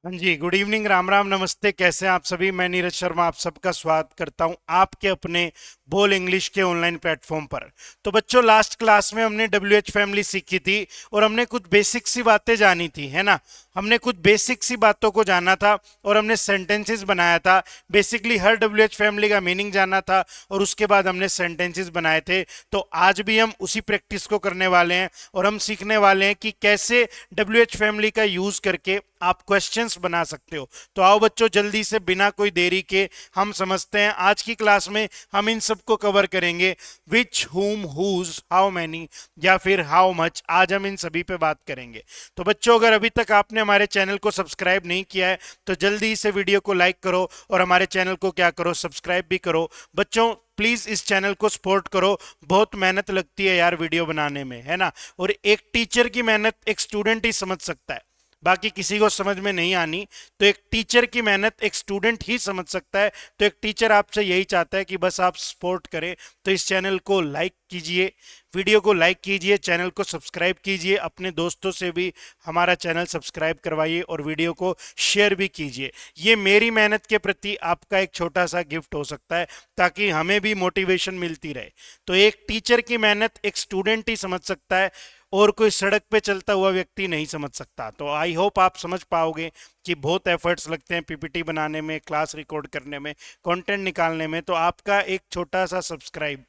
हाँ जी, good evening, Ram Ram, नमस्ते। कैसे हैं आप सभी? मैं नीरज शर्मा आप सबका स्वागत करता हूं आपके अपने बोल इंग्लिश के ऑनलाइन प्लेटफॉर्म पर। तो बच्चों, लास्ट क्लास में हमने डब्ल्यू एच फैमिली सीखी थी और हमने कुछ बेसिक सी बातें जानी थी, है ना। हमने कुछ बेसिक सी बातों को जाना था और हमने सेंटेंसेस बनाया था। बेसिकली हर डब्ल्यू एच फैमिली का मीनिंग जाना था और उसके बाद हमने सेंटेंसेस बनाए थे। तो आज भी हम उसी प्रैक्टिस को करने वाले हैं और हम सीखने वाले हैं कि कैसे डब्ल्यू एच फैमिली का यूज करके आप क्वेश्चंस बना सकते हो। तो आओ बच्चों, जल्दी से बिना कोई देरी के हम समझते हैं। आज की क्लास में हम इन सबको कवर करेंगे। विच, हुम, हुज, हाउ मैनी या फिर हाउ मच। आज हम इन सभी पे बात करेंगे। तो बच्चों, अगर अभी तक आपने हमारे चैनल को सब्सक्राइब नहीं किया है तो जल्दी से वीडियो को लाइक करो और हमारे चैनल को क्या करो, सब्सक्राइब भी करो। बच्चों प्लीज इस चैनल को सपोर्ट करो। बहुत मेहनत लगती है यार वीडियो बनाने में, है ना। और एक टीचर की मेहनत एक स्टूडेंट ही समझ सकता है, बाकी किसी को समझ में नहीं आनी। तो एक टीचर की मेहनत एक स्टूडेंट ही समझ सकता है। तो एक टीचर आपसे यही चाहता है कि बस आप सपोर्ट करें। तो इस चैनल को लाइक कीजिए, वीडियो को लाइक कीजिए, चैनल को सब्सक्राइब कीजिए, अपने दोस्तों से भी हमारा चैनल सब्सक्राइब करवाइए और वीडियो को शेयर भी कीजिए। ये मेरी मेहनत के प्रति आपका एक छोटा सा गिफ्ट हो सकता है ताकि हमें भी मोटिवेशन मिलती रहे। तो एक टीचर की मेहनत एक स्टूडेंट ही समझ सकता है और कोई सड़क पे चलता हुआ व्यक्ति नहीं समझ सकता। तो आई होप आप समझ पाओगे कि बहुत एफर्ट्स लगते हैं पीपीटी बनाने में, क्लास रिकॉर्ड करने में, कंटेंट निकालने में। तो आपका एक छोटा सा सब्सक्राइब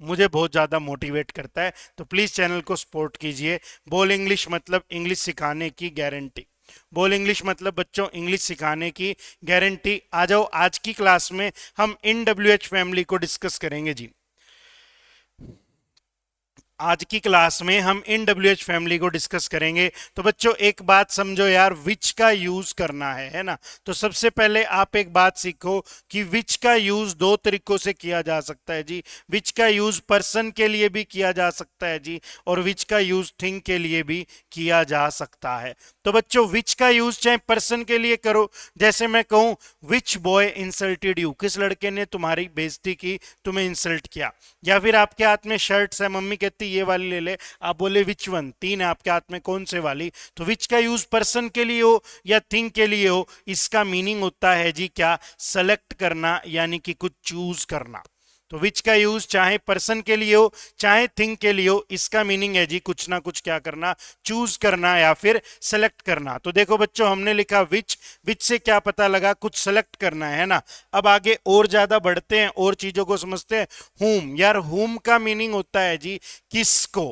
मुझे बहुत ज़्यादा मोटिवेट करता है। तो प्लीज़ चैनल को सपोर्ट कीजिए। बोल इंग्लिश मतलब इंग्लिश सिखाने की गारंटी। बोल इंग्लिश मतलब बच्चों इंग्लिश सिखाने की गारंटी। आ जाओ, आज की क्लास में हम इन डब्ल्यू एच फैमिली को डिस्कस करेंगे जी। आज की क्लास में हम इन डब्ल्यू एच फैमिली को डिस्कस करेंगे। तो बच्चों एक बात समझो यार, विच का यूज करना है ना। तो सबसे पहले आप एक बात सीखो कि विच का यूज दो तरीकों से किया जा सकता है जी। विच का यूज पर्सन के लिए भी किया जा सकता है जी, और विच का यूज थिंग के लिए भी किया जा सकता है। तो बच्चों विच का यूज चाहे पर्सन के लिए करो, जैसे मैं कहूं विच बॉय इंसल्टेड यू, किस लड़के ने तुम्हारी बेइज्जती की, तुम्हें इंसल्ट किया। या फिर आपके हाथ में शर्ट्स है, मम्मी कहती ये वाली ले ले, आप बोले विच वन, तीन है आपके हाथ में, कौन से वाली। तो विच का यूज पर्सन के लिए हो या थिंग के लिए हो, इसका मीनिंग होता है जी क्या, सेलेक्ट करना, यानी कि कुछ चूज करना। तो विच का यूज चाहे पर्सन के लिए हो चाहे थिंग के लिए हो, इसका मीनिंग है जी कुछ ना कुछ क्या करना, चूज करना या फिर सेलेक्ट करना। तो देखो बच्चों, हमने लिखा विच, विच से क्या पता लगा, कुछ सेलेक्ट करना है ना। अब आगे और ज्यादा बढ़ते हैं और चीजों को समझते हैं। हुम, यार हुम का मीनिंग होता है जी किसको।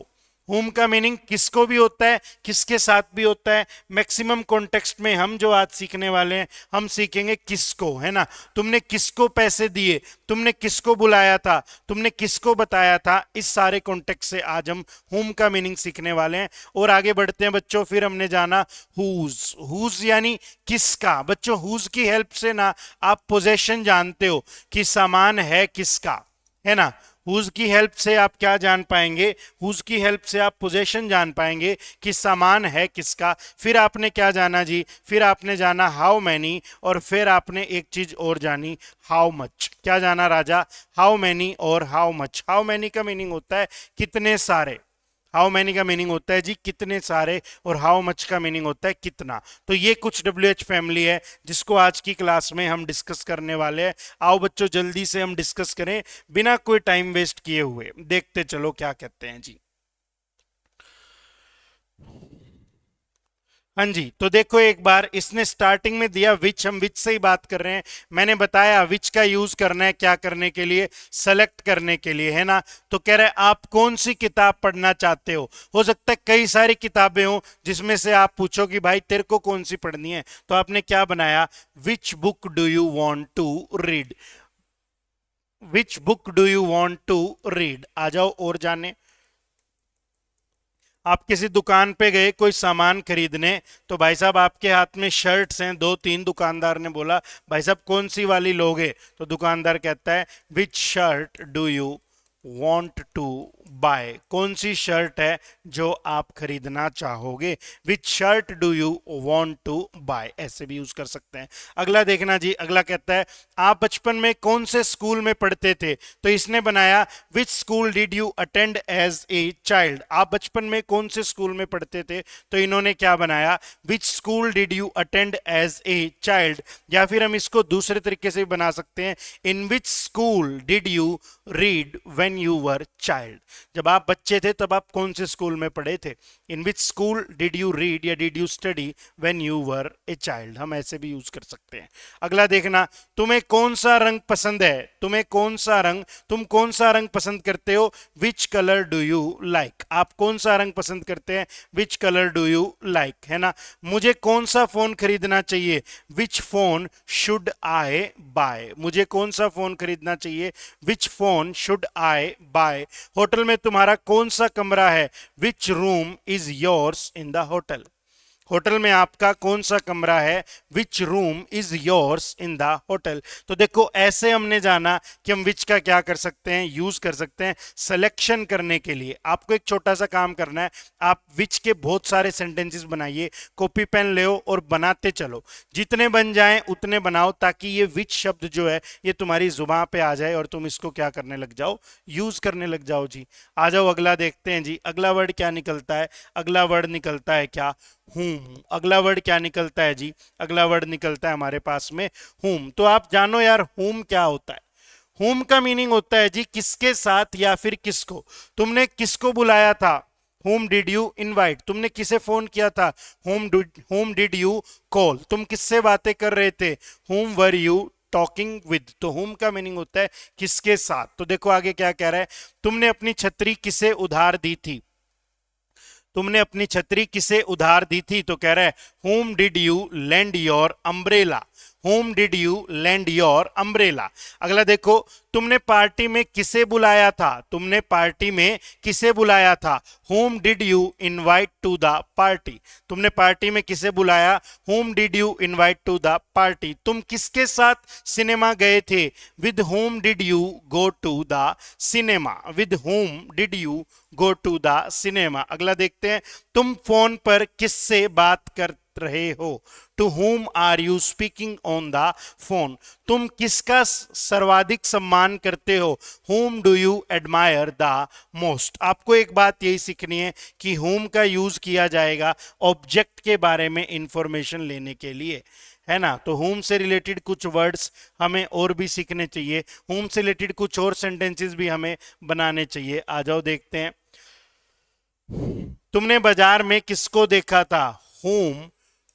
हुम का मीनिंग किसको भी होता है, किसके साथ भी होता है। मैक्सिमम कॉन्टेक्स्ट में हम जो आज सीखने वाले हैं, हम सीखेंगे किसको, है ना। तुमने किसको पैसे दिए, तुमने किसको बुलाया था, तुमने किसको बताया था, इस सारे कॉन्टेक्स्ट से आज हम हुम का मीनिंग सीखने वाले हैं। और आगे बढ़ते हैं बच्चों, फिर हमने जाना हुज। हुज यानी किसका। बच्चों हुज की हेल्प से ना आप पोजेशन जानते हो कि सामान है किसका, है ना। हुज की हेल्प से आप क्या जान पाएंगे, हुज की हेल्प से आप पोजेशन जान पाएंगे कि सामान है किसका। फिर आपने क्या जाना जी, फिर आपने जाना हाउ मैनी, और फिर आपने एक चीज और जानी, हाउ मच। क्या जाना राजा, हाउ मैनी और हाउ मच। हाउ मैनी का मीनिंग होता है कितने सारे, हाउ मैनी का मीनिंग होता है जी कितने सारे, और हाउ मच का मीनिंग होता है कितना। तो ये कुछ डब्ल्यू एच फैमिली है जिसको आज की क्लास में हम डिस्कस करने वाले हैं। आओ बच्चों जल्दी से हम डिस्कस करें बिना कोई टाइम वेस्ट किए हुए। देखते चलो क्या कहते हैं जी। हाँ जी, तो देखो एक बार इसने स्टार्टिंग में दिया विच, हम विच से ही बात कर रहे हैं। मैंने बताया विच का यूज करना है क्या करने के लिए, सेलेक्ट करने के लिए, है ना। तो कह रहे आप कौन सी किताब पढ़ना चाहते हो सकता है कई सारी किताबें हो जिसमें से आप पूछो कि भाई तेरे को कौन सी पढ़नी है। तो आपने क्या बनाया, which book do you want to read. Which book do you want to read. आ जाओ और जाने। आप किसी दुकान पे गए कोई सामान खरीदने, तो भाई साहब आपके हाथ में शर्ट्स हैं दो तीन, दुकानदार ने बोला भाई साहब कौन सी वाली लोगे, तो दुकानदार कहता है which shirt do you want to buy, कौन सी शर्ट है जो आप खरीदना चाहोगे, which shirt do you want to buy, ऐसे भी यूज कर सकते हैं। अगला देखना जी, अगला कहता है आप बचपन में कौन से स्कूल में पढ़ते थे, तो इसने बनाया which school did you attend as a child, आप बचपन में कौन से स्कूल में पढ़ते थे, तो इन्होंने क्या बनाया which school did you attend as a child, या फिर हम इसको दूसरे तरीके से भी बना सकते हैं in which school did you read when you were child, जब आप बच्चे थे तब आप कौन से स्कूल में पढ़े थे, in which school did you read या did you study when you were a child, हम ऐसे भी यूज कर सकते हैं। अगला देखना तुम्हें कौन सा रंग पसंद है, तुम्हें कौन सा रंग, तुम कौन सा रंग पसंद करते हो, which color do you like, आप कौन सा रंग पसंद करते हैं, which color do you like, है ना। मुझे कौन सा फोन खरीदना चाहिए, which phone should I buy, मुझे कौन सा फोन खरीदना चाहिए, which phone should I buy, hotel में तुम्हारा कौन सा कमरा है, which room is yours in the hotel, hotel में आपका कौन सा कमरा है, which room is yours in the hotel. तो देखो ऐसे हमने जाना कि हम विच का क्या कर सकते हैं, यूज कर सकते हैं सिलेक्शन करने के लिए। आपको एक छोटा सा काम करना है, आप विच के बहुत सारे सेंटेंसेस बनाइए, कॉपी पेन ले और बनाते चलो, जितने बन जाएं उतने बनाओ, ताकि ये विच शब्द जो है ये तुम्हारी जुबान पे आ जाए और तुम इसको क्या करने लग जाओ, यूज करने लग जाओ जी। आ जाओ अगला देखते हैं जी, अगला वर्ड क्या निकलता है, अगला वर्ड निकलता है क्या, हूम। अगला वर्ड क्या निकलता है जी, अगला वर्ड निकलता है हमारे पास में हूम। तो आप जानो यार हूम क्या होता है, हूम का मीनिंग होता है जी किसके साथ या फिर किसको, तुमने किसको बुलाया था, whom did you invite, तुमने किसे फोन किया था, whom did you call, तुम किससे बातें कर रहे थे, whom were you talking with. तो whom का मीनिंग होता है किसके साथ। तो देखो आगे क्या कह रहा है, तुमने अपनी छतरी किसे उधार दी थी, तुमने अपनी छतरी किसे उधार दी थी, तो कह रहा है whom did you lend your umbrella, whom did you lend your umbrella। अगला देखो तुमने पार्टी में किसे बुलाया था, तुमने पार्टी में किसे बुलाया था, whom did you invite to the party, तुमने पार्टी में किसे बुलाया, whom did you invite to the party। तुम किसके साथ सिनेमा गए थे, with whom did you go to the cinema, with whom did you go to the cinema। अगला देखते हैं तुम फोन पर किससे बात कर रहे हो, to whom are you speaking on the phone, तुम किसका सर्वाधिक सम्मान करते हो, whom do you admire the most. आपको एक बात यही सीखनी है कि whom का यूज किया जाएगा ऑब्जेक्ट के बारे में इंफॉर्मेशन लेने के लिए, है ना। तो whom से रिलेटेड कुछ वर्ड्स हमें और भी सीखने चाहिए, whom से रिलेटेड कुछ और सेंटेंसेस भी हमें बनाने चाहिए। आ जाओ देखते हैं, तुमने बाजार में किसको देखा था, whom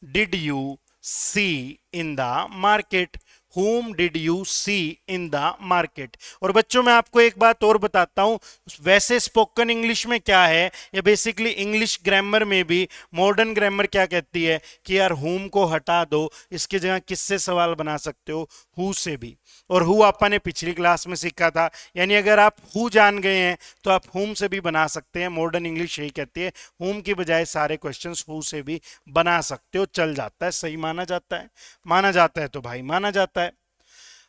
did you see in the market, whom did you see in the market। और बच्चों मैं आपको एक बात और बताता हूं, वैसे स्पोकन इंग्लिश में क्या है, या बेसिकली इंग्लिश ग्रामर में भी मॉडर्न ग्रामर क्या कहती है कि यार whom को हटा दो, इसकी जगह किससे सवाल बना सकते हो, who से भी। और who आपा ने पिछली क्लास में सीखा था, यानी अगर आप who जान गए हैं तो आप whom से भी बना सकते हैं। मॉडर्न इंग्लिश यही कहती है, whom की बजाय सारे क्वेश्चंस who से भी बना सकते हो, चल जाता है, सही माना जाता है, माना जाता है तो भाई माना जाता है।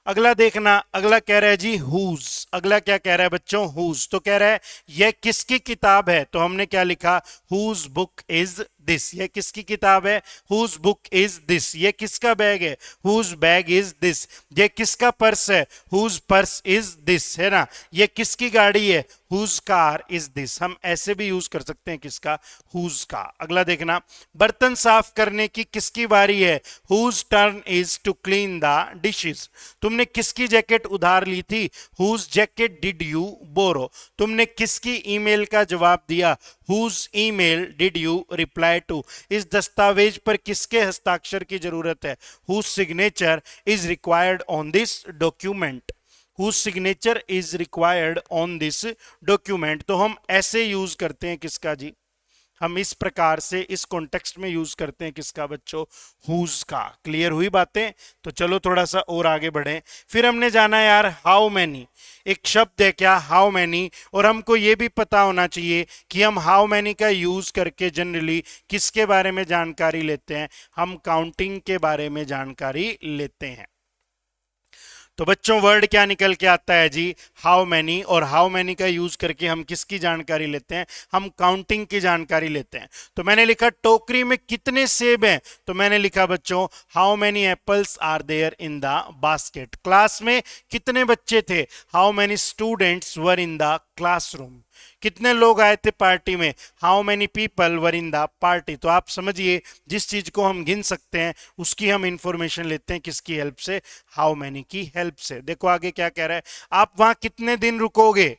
अगला देखना, अगला कह रहा है जी हुज। अगला क्या कह रहा है बच्चों, हुज। तो कह रहा है यह किसकी किताब है, तो हमने क्या लिखा, हुज बुक इज दिस, ये किसकी किताब है, हुज बुक इज दिस। ये किसका बैग है, हुज बैग इज दिस। ये किसका पर्स है, हुज पर्स इज दिस, है ना। ये किसकी गाड़ी है, हुज कार इज दिस। हम ऐसे भी यूज कर सकते हैं किसका, हुज का। अगला देखना, बर्तन साफ करने की किसकी बारी है, whose turn is to clean the dishes. तुमने किसकी जैकेट उधार ली थी, whose jacket did you borrow. तुमने किसकी ईमेल का जवाब दिया, whose email did you reply to. इस दस्तावेज पर किसके हस्ताक्षर की जरूरत है, whose signature is required on this document, whose signature is required on this document. तो हम ऐसे यूज करते हैं किसका जी, हम इस प्रकार से इस कॉन्टेक्स्ट में यूज करते हैं किसका बच्चों, हुज का। क्लियर हुई बातें। तो चलो थोड़ा सा और आगे बढ़ें। फिर हमने जाना यार हाउ मैनी, एक शब्द है क्या हाउ मैनी, और हमको ये भी पता होना चाहिए कि हम हाउ मैनी का यूज करके जनरली किसके बारे में जानकारी लेते हैं, हम काउंटिंग के बारे में जानकारी लेते हैं। तो बच्चों वर्ड क्या निकल के आता है जी, हाउ मैनी। और हाउ मैनी का यूज करके हम किसकी जानकारी लेते हैं, हम काउंटिंग की जानकारी लेते हैं। तो मैंने लिखा टोकरी में कितने सेब हैं, तो मैंने लिखा बच्चों how many apples are there in the basket. Class में कितने बच्चे थे, how many students were in the classroom. कितने लोग आए थे पार्टी में, how many people were in the party. तो आप समझिए जिस चीज को हम गिन सकते हैं उसकी हम इंफॉर्मेशन लेते हैं किसकी हेल्प से, हाउ मेनी की हेल्प से। देखो आगे क्या कह रहा है, आप वहां कितने दिन रुकोगे,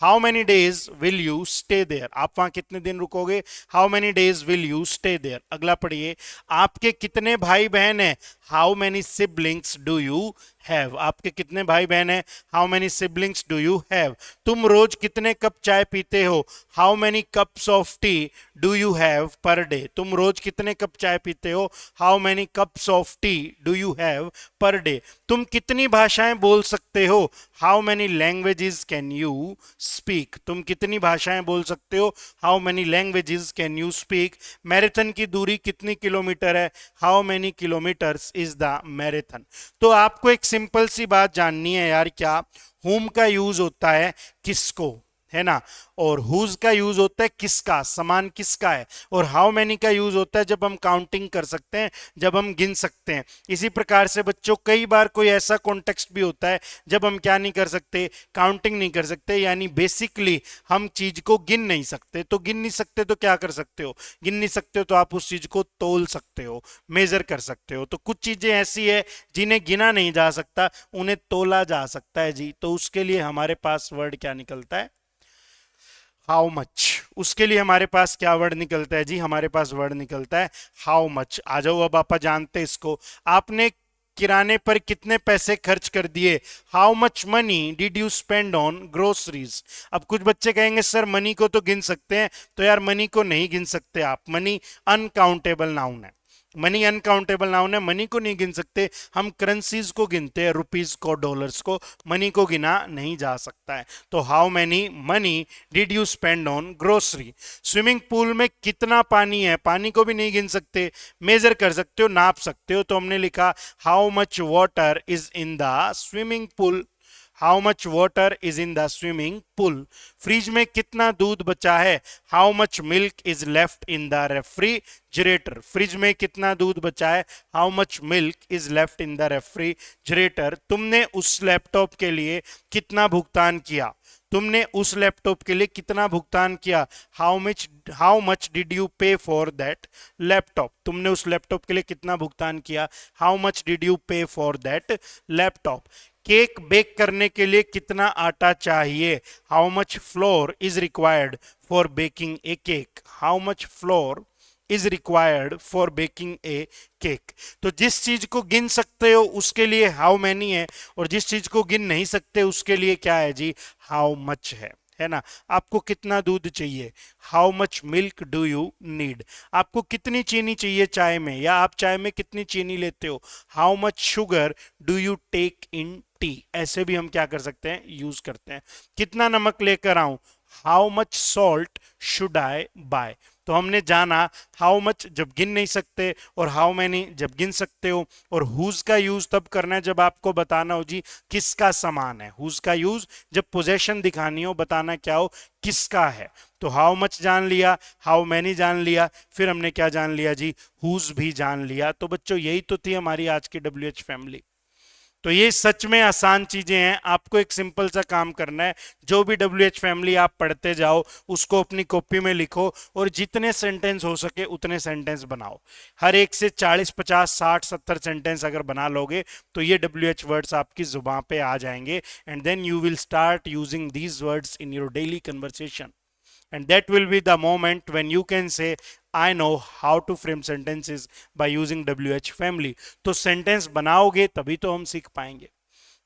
how many days will you stay there. आप वहां कितने दिन रुकोगे, how many days will you stay there. अगला पढ़िए, आपके कितने भाई बहन हैं, how many siblings do you have. आपके कितने भाई बहन हैं, how many siblings do you have. तुम रोज कितने कप चाय पीते हो, how many cups of tea do you have per day. तुम रोज कितने कप चाय पीते हो, how many cups of tea do you have per day. तुम कितनी भाषाएं बोल सकते हो, how many languages can you speak. तुम कितनी भाषाएं बोल सकते हो, how many languages can you speak. Marathon की दूरी कितनी किलोमीटर है, how many kilometres is the marathon. तो आपको एक सिंपल सी बात जाननी है यार, क्या हुम का यूज होता है किसको, है ना, और हुज का यूज होता है किसका, समान किसका है, और हाउ मेनी का यूज होता है जब हम काउंटिंग कर सकते हैं, जब हम गिन सकते हैं। इसी प्रकार से बच्चों कई बार कोई ऐसा कॉन्टेक्स्ट भी होता है जब हम क्या नहीं कर सकते, काउंटिंग नहीं कर सकते, यानी बेसिकली हम चीज को गिन नहीं सकते। तो गिन नहीं सकते तो क्या कर सकते हो, गिन नहीं सकते हो तो आप उस चीज को तोल सकते हो, मेजर कर सकते हो। तो कुछ चीजें ऐसी है जिन्हें गिना नहीं जा सकता, उन्हें तोला जा सकता है जी। तो उसके लिए हमारे पास वर्ड क्या निकलता है, हाउ मच। उसके लिए हमारे पास क्या वर्ड निकलता है जी, हमारे पास वर्ड निकलता है हाउ मच। आ जाओ अब आप जानते हैं इसको। आपने किराने पर कितने पैसे खर्च कर दिए, how much money did you spend on groceries. अब कुछ बच्चे कहेंगे सर मनी को तो गिन सकते हैं, तो यार मनी को नहीं गिन सकते आप, मनी अनकाउंटेबल नाउन है। मनी अनकाउंटेबल नाउन है, मनी को नहीं गिन सकते। हम करेंसीज को गिनते हैं, रुपीज को, डॉलर्स को, मनी को गिना नहीं जा सकता है। तो how many money did you spend on grocery. Swimming pool में कितना पानी है, पानी को भी नहीं गिन सकते, मेजर कर सकते हो, नाप सकते हो। तो हमने लिखा how much water is in the swimming pool, how much water is in the swimming pool. Fridge में कितना दूध बचा है, how much milk is left in the refrigerator. Fridge में कितना दूध बचा है, how much milk is left in the refrigerator. तुमने उस लैपटॉप के लिए कितना भुगतान किया, तुमने उस लैपटॉप के लिए कितना भुगतान किया, how much did you pay for that laptop. तुमने उस लैपटॉप के लिए कितना भुगतान किया, how much did you pay for that laptop. Cake bake करने के लिए कितना आटा चाहिए, how much flour is required for baking a cake. How much flour is required for baking a cake. तो जिस चीज को गिन सकते हो उसके लिए हाउ मैनी है, और जिस चीज को गिन नहीं सकते उसके लिए क्या है जी, हाउ मच है ना। आपको कितना दूध चाहिए, how much milk do you need. आपको कितनी चीनी चाहिए चाय में, या आप चाय में कितनी चीनी लेते हो, how much sugar do you take in tea. ऐसे भी हम क्या कर सकते हैं, यूज करते हैं। कितना नमक लेकर आऊं, how much salt should I buy. तो हमने जाना हाउ मच जब गिन नहीं सकते, और हाउ मैनी जब गिन सकते हो। और हुज का यूज तब करना है जब आपको बताना हो जी किसका सामान है। हुज का यूज जब पोजेशन दिखानी हो, बताना क्या हो, किसका है। तो हाउ मच जान लिया, हाउ मैनी जान लिया, फिर हमने क्या जान लिया जी, हुज भी जान लिया। तो बच्चों यही तो थी हमारी आज की WH फैमिली। तो ये सच में आसान चीजें हैं। आपको एक सिंपल सा काम करना है, जो भी WH फैमिली आप पढ़ते जाओ उसको अपनी कॉपी में लिखो, और जितने सेंटेंस हो सके उतने सेंटेंस बनाओ। हर एक से 40 50 60 70 सेंटेंस अगर बना लोगे तो ये WH वर्ड्स आपकी जुबान पे आ जाएंगे, and then you will start using these words in your daily conversation, and that will be the moment when you can say I know how to frame sentences by using WH family। तो sentence बनाओगे तभी तो हम सीख पाएंगे।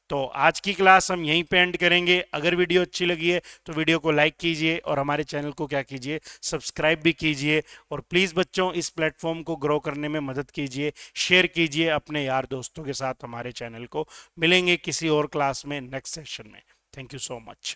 तो आज की क्लास हम यहीं पे एंड करेंगे। अगर वीडियो अच्छी लगी है तो वीडियो को लाइक कीजिए, और हमारे चैनल को क्या कीजिए, सब्सक्राइब भी कीजिए। और प्लीज़ बच्चों इस प्लेटफॉर्म को ग्रो करने में मदद कीजिए, शेयर कीजिए अपने यार दोस्तों के साथ हमारे चैनल को। मिलेंगे किसी और क्लास में नेक्स्ट सेशन में। Thank you so much.